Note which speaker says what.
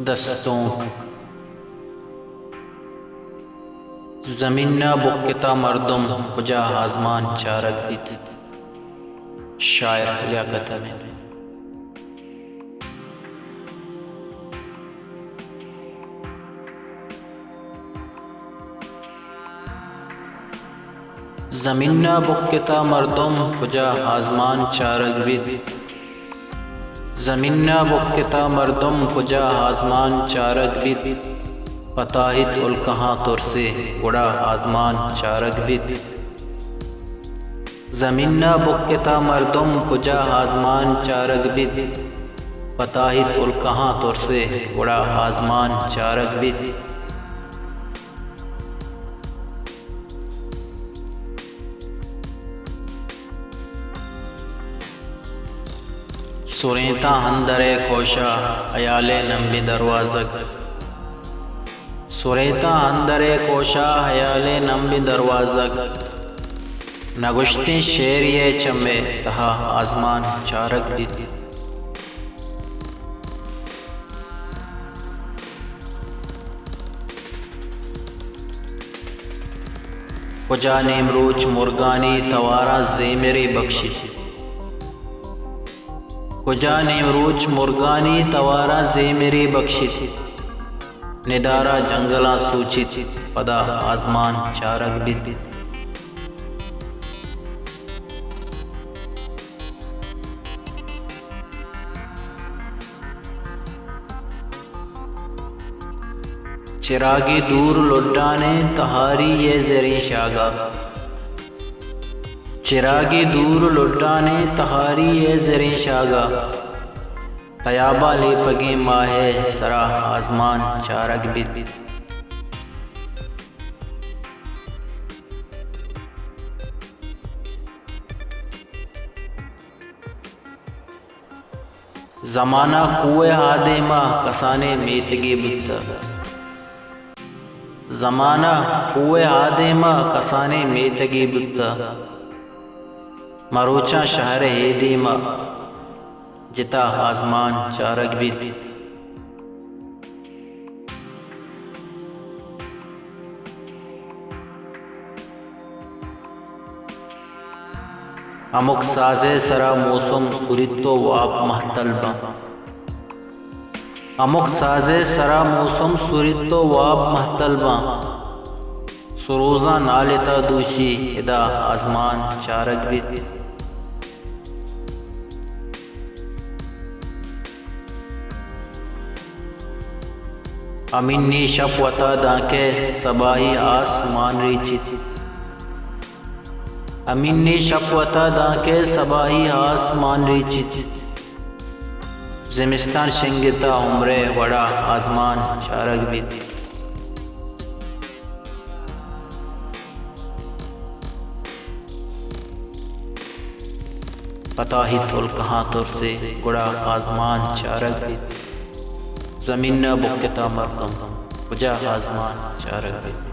Speaker 1: दस्तों ज़मीना बुक्ता मर्दम कुजा आज़मान चारक बित। शायर लियाकत अमीन। ज़मीना बुक्ता मर्दम कुजा आज़मान चारक बित। ज़मीना बुक्ता मर्दम कुजा आज़मान चारक बित। पताहित उल कहाँ तुरसे गुड़ा आज़मान चारक बित। ज़मीना बुक्ता मर्दम कुजा आज़मान चारक बित। पताहित उल कहाँ तुरसे गुड़ा आज़मान चारक बित। सुरेता हंदरे कोशा हयाले नंबी दरवाज़क। सुरेता हंदरे कोशा हयाले नंबी दरवाज़क। नगुश्ती शेर ये चम्बे तहा आज़मान चारक बित। कुजा नेमरूच मुर्गानी तवारा ज़ेमेरी बख्शिश। कुजा नेमरूच मुर्गानी तवारा ज़ेमेरी बख्शिश। निदारा जंगला सूचित पदा आज़मान चारक बित। चिरागी दूर लुड्डाने तहारी ये ज़री शागा। चिरागी दूर लुड्डाने तहारी ये ज़री शागा। तयाबा ले पगे माहे सरा आज़मान चारक बित। ज़माना कुए हादेमा कसाने मेतगे बुद्धा। ज़माना कुए हादेमा कसाने मेतगे बुद्धा। मरोचा शहर हेदीमा जिता आज़मान चारक बित। अमुक साजे सरा मौसम सुरितो वाप महतलबा। अमुक साजे सरा मौसम सुरितो वाप महतलबा। सुरोज़ा नालिता दूशी इदा आज़मान चारक बित। अमीनी शपवता दाके सबाही आसमान रीचित। अमीनी शपवता दाके सबाही आसमान रीचित। ज़िमिस्तान शिंगिता उम्रे वड़ा आज़मान चारक बित। पताहित उल कहाँ तुरसे गुड़ा आज़मान चारक बित। ज़मीना बुक्ता मर्दम कुजा आज़मान चारक बित।